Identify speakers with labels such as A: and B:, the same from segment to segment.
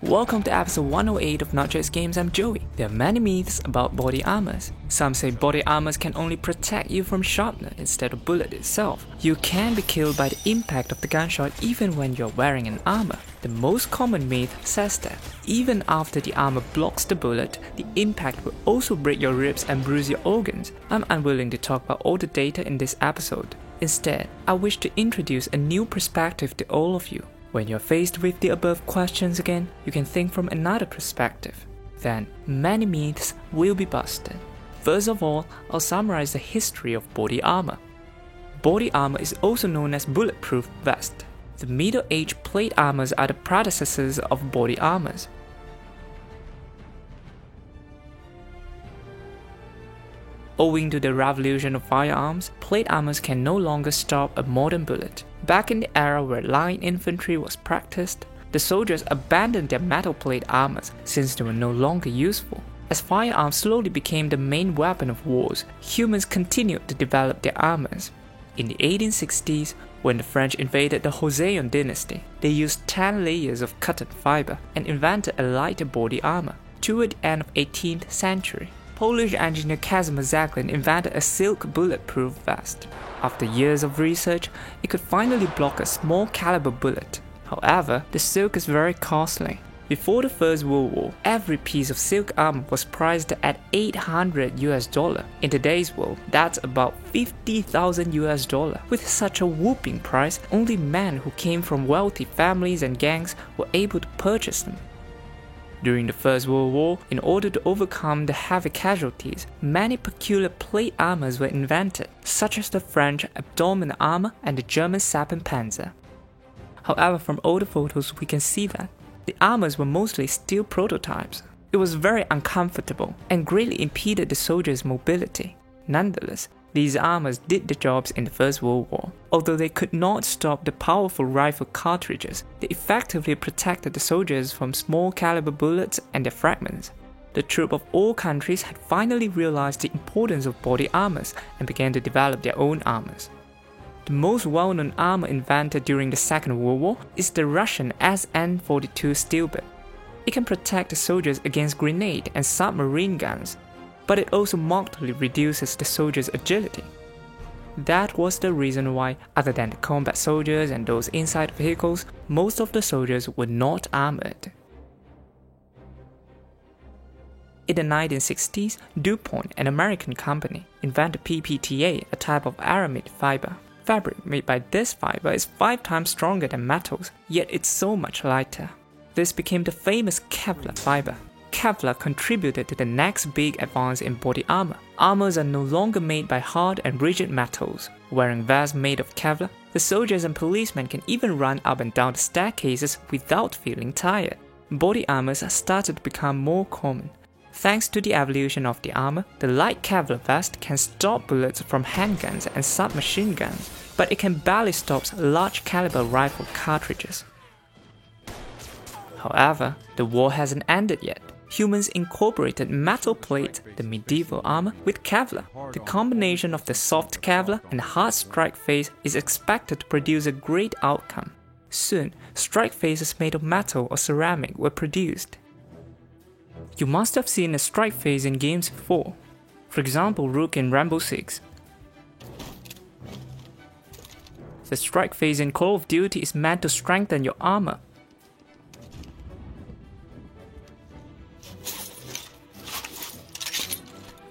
A: Welcome to episode 108 of Not Just Games. I'm Joey. There are many myths about body armors. Some say body armors can only protect you from shrapnel instead of bullet itself. You can be killed by the impact of the gunshot even when you're wearing an armor. The most common myth says that even after the armor blocks the bullet, the impact will also break your ribs and bruise your organs. I'm unwilling to talk about all the data in this episode. Instead, I wish to introduce a new perspective to all of you. When you're faced with the above questions again, you can think from another perspective. Then, many myths will be busted. First of all, I'll summarize the history of body armor. Body armor is also known as bulletproof vest. The Middle Age plate armors are the predecessors of body armors. Owing to the revolution of firearms, plate armors can no longer stop a modern bullet. Back in the era where line infantry was practiced, the soldiers abandoned their metal plate armors since they were no longer useful. As firearms slowly became the main weapon of wars, humans continued to develop their armors. In the 1860s, when the French invaded the Joseon dynasty, they used 10 layers of cotton fiber and invented a lighter body armor. Toward the end of the 18th century, Polish engineer Casimir Zaglin invented a silk bulletproof vest. After years of research, it could finally block a small caliber bullet. However, the silk is very costly. Before the First World War, every piece of silk armor was priced at $800. In today's world, that's about $50,000. With such a whooping price, only men who came from wealthy families and gangs were able to purchase them. During the First World War, in order to overcome the heavy casualties, many peculiar plate armors were invented, such as the French abdomen armor and the German Sappenpanzer. However, from older photos we can see that the armors were mostly steel prototypes. It was very uncomfortable and greatly impeded the soldiers' mobility. Nonetheless, these armors did the jobs in the First World War. Although they could not stop the powerful rifle cartridges, they effectively protected the soldiers from small caliber bullets and their fragments. The troops of all countries had finally realized the importance of body armors and began to develop their own armors. The most well-known armor invented during the Second World War is the Russian SN-42 Steelbit. It can protect the soldiers against grenade and submarine guns, but it also markedly reduces the soldiers' agility. That was the reason why, other than the combat soldiers and those inside vehicles, most of the soldiers were not armored. In the 1960s, DuPont, an American company, invented PPTA, a type of aramid fiber. Fabric made by this fiber is 5 times stronger than metals, yet it's so much lighter. This became the famous Kevlar fiber. Kevlar contributed to the next big advance in body armor. Armors are no longer made by hard and rigid metals. Wearing vests made of Kevlar, the soldiers and policemen can even run up and down the staircases without feeling tired. Body armors started to become more common. Thanks to the evolution of the armor, the light Kevlar vest can stop bullets from handguns and submachine guns, but it can barely stop large caliber rifle cartridges. However, the war hasn't ended yet. Humans incorporated metal plate, the medieval armor, with Kevlar. The combination of the soft Kevlar and hard strike face is expected to produce a great outcome. Soon, strike faces made of metal or ceramic were produced. You must have seen a strike face in games before. For example, Rook in Rainbow Six. The strike face in Call of Duty is meant to strengthen your armor.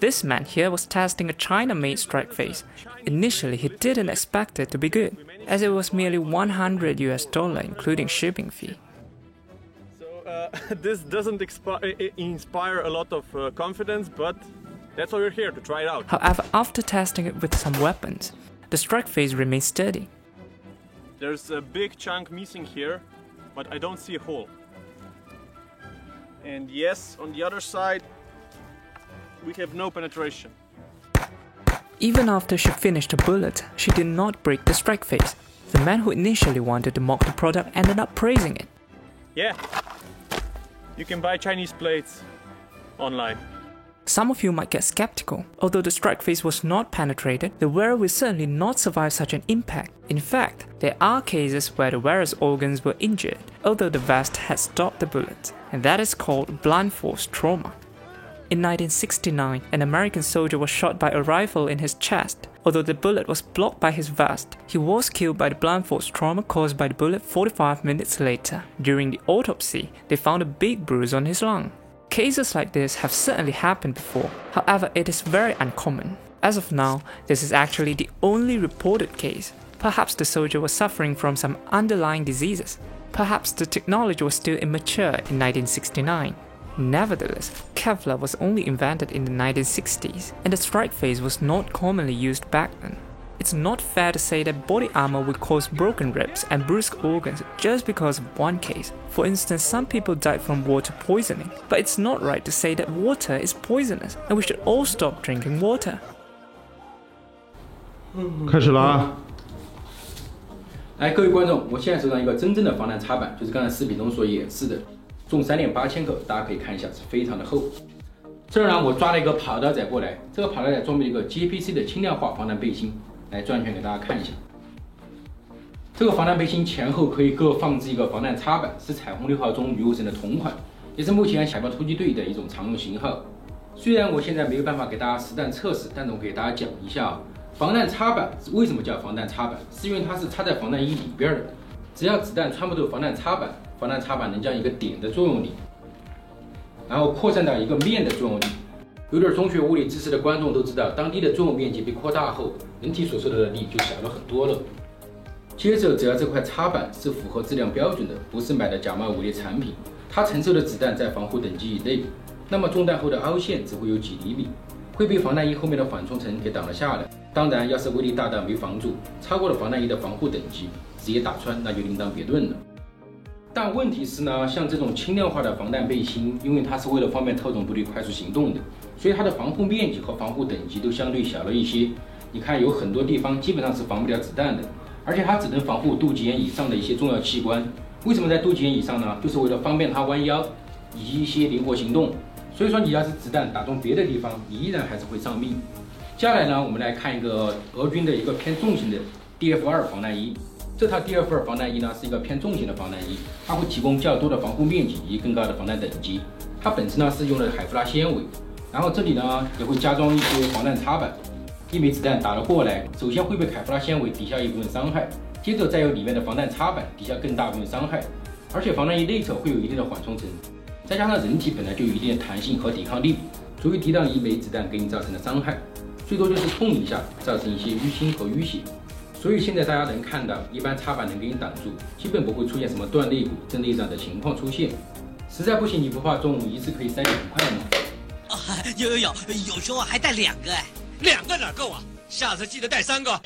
A: This man here was testing a China-made strike face. Initially, he didn't expect it to be good, as it was merely $100 including shipping fee.
B: So this doesn't inspire a lot of confidence, but that's why we're here, to try it out.
A: However, after testing it with some weapons, the strike face remains steady.
B: There's a big chunk missing here, but I don't see a hole. And yes, on the other side, we have no penetration.
A: Even after she finished the bullet, she did not break the strike face. The man who initially wanted to mock the product ended up praising it.
B: Yeah, you can buy Chinese plates online.
A: Some of you might get skeptical. Although the strike phase was not penetrated, the wearer will certainly not survive such an impact. In fact, there are cases where the wearer's organs were injured, although the vest had stopped the bullet, and that is called blunt force trauma. In 1969, an American soldier was shot by a rifle in his chest. Although the bullet was blocked by his vest, he was killed by the blunt force trauma caused by the bullet 45 minutes later. During the autopsy, they found a big bruise on his lung. Cases like this have certainly happened before, however it is very uncommon. As of now, this is actually the only reported case. Perhaps the soldier was suffering from some underlying diseases. Perhaps the technology was still immature in 1969. Nevertheless, Kevlar was only invented in the 1960s, and the strike phase was not commonly used back then. It's not fair to say that body armor would cause broken ribs and bruised organs just because of one case. For instance, some people died from water poisoning, but it's not right to say that water is poisonous, and we should all stop drinking water.
C: 开始了啊！
D: 来，各位观众，我现在手上一个真正的防弹插板，就是刚才视频中所演示的。 重3.8千克，大家可以看一下，是非常的厚。这儿呢，我抓了一个跑道仔过来，这个跑道仔装备了一个 JPC 的轻量化防弹背心，来转圈给大家看一下。这个防弹背心前后可以各放置一个防弹插板，是彩虹6号中女武神的同款，也是目前海豹突击队的一种常用型号。虽然我现在没有办法给大家实弹测试，但是我给大家讲一下啊，防弹插板为什么叫防弹插板？是因为它是插在防弹衣里边的，只要子弹穿不透防弹插板。 防弹插板能将一个点的作用力，然后扩散到一个面的作用力。有点中学物理知识的观众都知道，当力的作用面积被扩大后，人体所受到的力就小了很多了。接着，只要这块插板是符合质量标准的，不是买的假冒伪劣产品，它承受的子弹在防护等级以内，那么中弹后的凹陷只会有几厘米，会被防弹衣后面的缓冲层给挡了下来。当然，要是威力大到没防住，超过了防弹衣的防护等级，直接打穿，那就另当别论了。 但问题是呢，像这种轻量化的防弹背心，因为它是为了方便特种部队快速行动的，所以它的防护面积和防护等级都相对小了一些。你看，有很多地方基本上是防不了子弹的，而且它只能防护肚脐眼以上的一些重要器官。为什么在肚脐眼以上呢？就是为了方便它弯腰以及一些灵活行动。所以说，你要是子弹打中别的地方，你依然还是会丧命。接下来呢，我们来看一个俄军的一个偏重型的 DF2防弹衣。 这套 DF2防弹衣呢是一个偏重型的防弹衣，它会提供较多的防护面积以及更高的防弹等级。它本身呢是用的海弗拉纤维，然后这里呢也会加装一些防弹插板。一枚子弹打了过来，首先会被海弗拉纤维抵消一部分伤害，接着再由里面的防弹插板抵消更大部分伤害。而且防弹衣内侧会有一定的缓冲层，再加上人体本来就有一定的弹性和抵抗力，足以抵挡一枚子弹给你造成的伤害，最多就是痛一下，造成一些淤青和淤血。 所以现在大家能看到，一般插板能给你挡住，基本不会出现什么断肋骨、震内脏的情况出现。实在不行，你不怕中午一次可以塞2块吗？
E: 啊，有时候还带2个哎
F: ，2个哪够啊？下次记得带3个。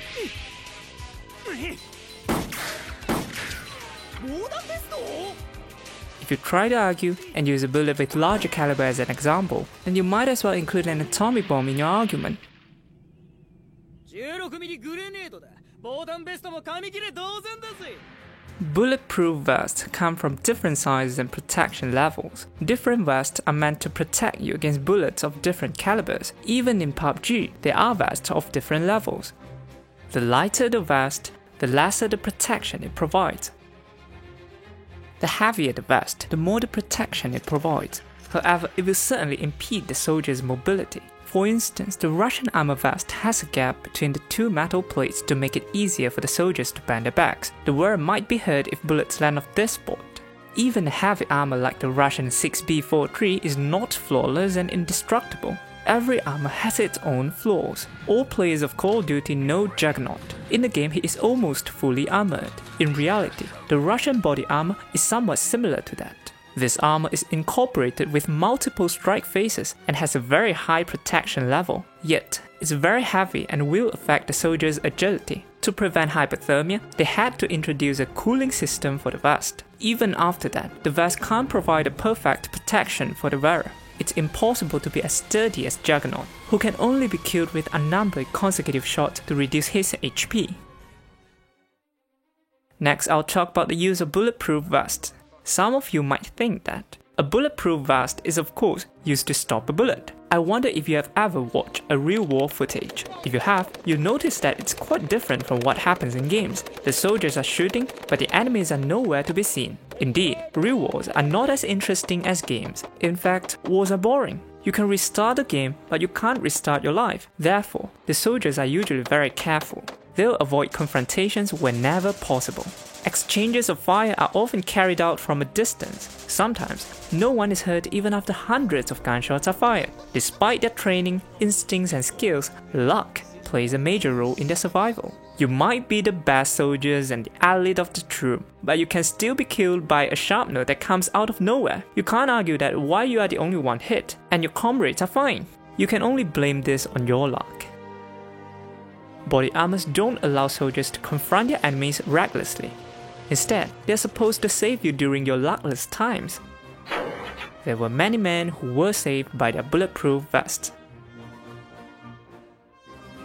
A: If you try to argue and use a bullet with larger caliber as an example, then you might as well include an atomic bomb in your argument.
F: 16ミリグレネードだ。防弾ベストも紙切れ同然だぜ。
A: Bulletproof vests come from different sizes and protection levels. Different vests are meant to protect you against bullets of different calibers. Even in PUBG, there are vests of different levels. The lighter the vest, the lesser the protection it provides. The heavier the vest, the more the protection it provides. However, it will certainly impede the soldier's mobility. For instance, the Russian armor vest has a gap between the two metal plates to make it easier for the soldiers to bend their backs. The wearer might be hurt if bullets land off this spot. Even heavy armor like the Russian 6B43 is not flawless and indestructible. Every armor has its own flaws. All players of Call of Duty know Juggernaut. In the game, he is almost fully armored. In reality, the Russian body armor is somewhat similar to that. This armor is incorporated with multiple strike phases and has a very high protection level. Yet, it's very heavy and will affect the soldier's agility. To prevent hypothermia, they had to introduce a cooling system for the vest. Even after that, the vest can't provide a perfect protection for the wearer. It's impossible to be as sturdy as Juggernaut, who can only be killed with unnumbered consecutive shots to reduce his HP. Next, I'll talk about the use of bulletproof vests. Some of you might think that a bulletproof vest is of course used to stop a bullet. I wonder if you have ever watched a real war footage. If you have, you'll notice that it's quite different from what happens in games. The soldiers are shooting, but the enemies are nowhere to be seen. Indeed, real wars are not as interesting as games. In fact, wars are boring. You can restart the game, but you can't restart your life. Therefore, the soldiers are usually very careful. They'll avoid confrontations whenever possible. Exchanges of fire are often carried out from a distance. Sometimes, no one is hurt even after hundreds of gunshots are fired. Despite their training, instincts and skills, luck plays a major role in their survival. You might be the best soldiers and the elite of the troop, but you can still be killed by a sharpnel that comes out of nowhere. You can't argue that while you are the only one hit, and your comrades are fine. You can only blame this on your luck. Body armors don't allow soldiers to confront their enemies recklessly. Instead, they're supposed to save you during your luckless times. There were many men who were saved by their bulletproof vests.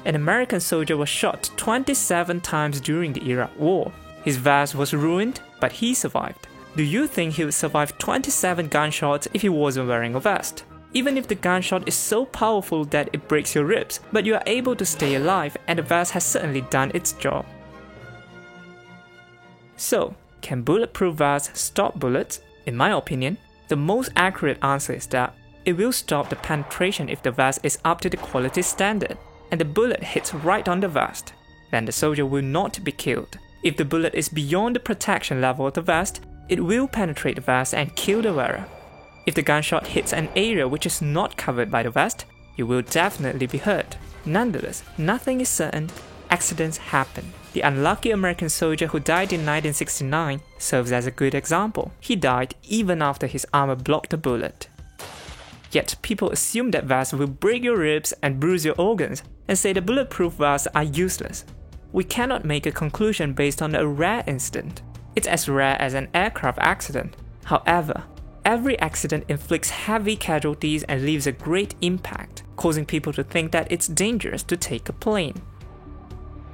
A: An American soldier was shot 27 times during the Iraq War. His vest was ruined, but he survived. Do you think he would survive 27 gunshots if he wasn't wearing a vest? Even if the gunshot is so powerful that it breaks your ribs, but you are able to stay alive, and the vest has certainly done its job. So, can bulletproof vests stop bullets? In my opinion, the most accurate answer is that it will stop the penetration if the vest is up to the quality standard, and the bullet hits right on the vest. Then the soldier will not be killed. If the bullet is beyond the protection level of the vest, it will penetrate the vest and kill the wearer. If the gunshot hits an area which is not covered by the vest, you will definitely be hurt. Nonetheless, nothing is certain. Accidents happen. The unlucky American soldier who died in 1969 serves as a good example. He died even after his armor blocked the bullet. Yet people assume that vests will break your ribs and bruise your organs, and say the bulletproof vests are useless. We cannot make a conclusion based on a rare incident. It's as rare as an aircraft accident. However, every accident inflicts heavy casualties and leaves a great impact, causing people to think that it's dangerous to take a plane.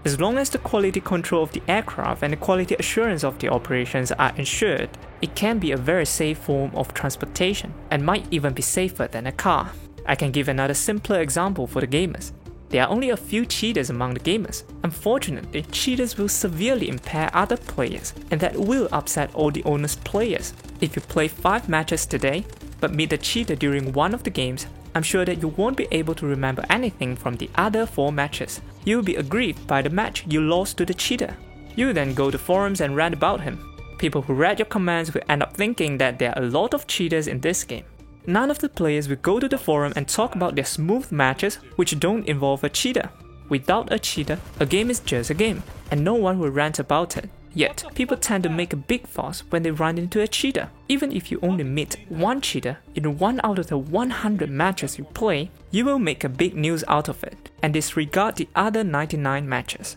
A: As long as the quality control of the aircraft and the quality assurance of the operations are ensured, it can be a very safe form of transportation and might even be safer than a car. I can give another simpler example for the gamers. There are only a few cheaters among the gamers. Unfortunately, cheaters will severely impair other players, and that will upset all the honest players. If you play 5 matches today, but meet a cheater during one of the games, I'm sure that you won't be able to remember anything from the other 4 matches. You'll be aggrieved by the match you lost to the cheater. You then go to forums and rant about him. People who read your comments will end up thinking that there are a lot of cheaters in this game. None of the players will go to the forum and talk about their smooth matches which don't involve a cheater. Without a cheater, a game is just a game, and no one will rant about it. Yet, people tend to make a big fuss when they run into a cheater. Even if you only meet one cheater in 1 out of the 100 matches you play, you will make a big news out of it, and disregard the other 99 matches.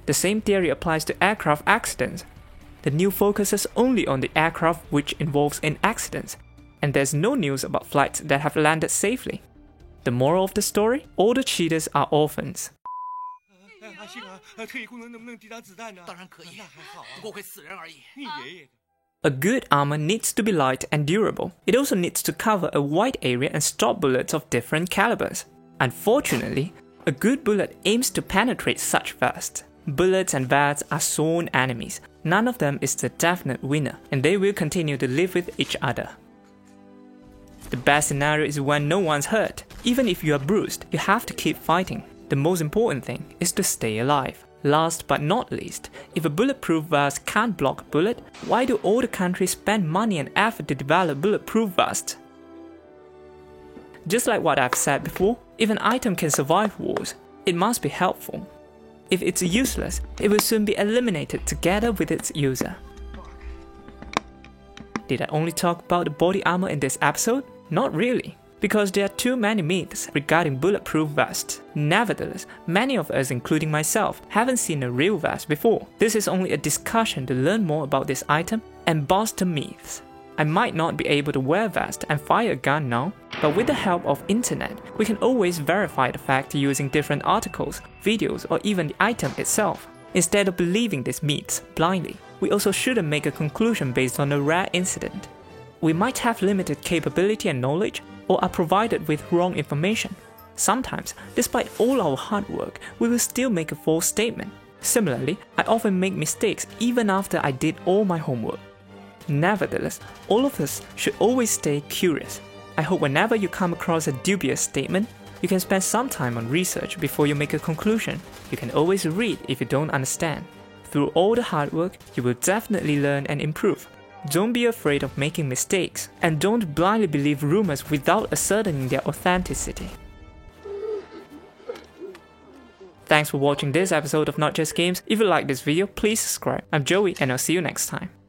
A: The same theory applies to aircraft accidents. The news focuses only on the aircraft which involves in accidents, and there's no news about flights that have landed safely. The moral of the story? All the cheaters are orphans.
F: 阿星啊，特异功能能不能抵挡子弹呢？
E: 当然可以，不过会死人而已。
F: 你爷爷。
A: A good armor needs to be light and durable. It also needs to cover a wide area and stop bullets of different calibers. Unfortunately, a good bullet aims to penetrate such vests. Bullets and vests are sworn enemies. None of them is the definite winner, and they will continue to live with each other. The best scenario is when no one's hurt. Even if you are bruised, you have to keep fighting. The most important thing is to stay alive. Last but not least, if a bulletproof vest can't block a bullet, why do all the countries spend money and effort to develop bulletproof vests? Just like what I've said before, if an item can survive wars, it must be helpful. If it's useless, it will soon be eliminated together with its user. Did I only talk about the body armor in this episode? Not really, because there are too many myths regarding bulletproof vests. Nevertheless, many of us, including myself, haven't seen a real vest before. This is only a discussion to learn more about this item and bust the myths. I might not be able to wear a vest and fire a gun now, but with the help of internet, we can always verify the fact using different articles, videos, or even the item itself. Instead of believing these myths blindly, we also shouldn't make a conclusion based on a rare incident. We might have limited capability and knowledge, or are provided with wrong information. Sometimes, despite all our hard work, we will still make a false statement. Similarly, I often make mistakes even after I did all my homework. Nevertheless, all of us should always stay curious. I hope whenever you come across a dubious statement, you can spend some time on research before you make a conclusion. You can always read if you don't understand. Through all the hard work, you will definitely learn and improve. Don't be afraid of making mistakes, and don't blindly believe rumors without ascertaining their authenticity. Thanks for watching this episode of Not Just Games. If you like this video, please subscribe. I'm Joey, and I'll see you next time.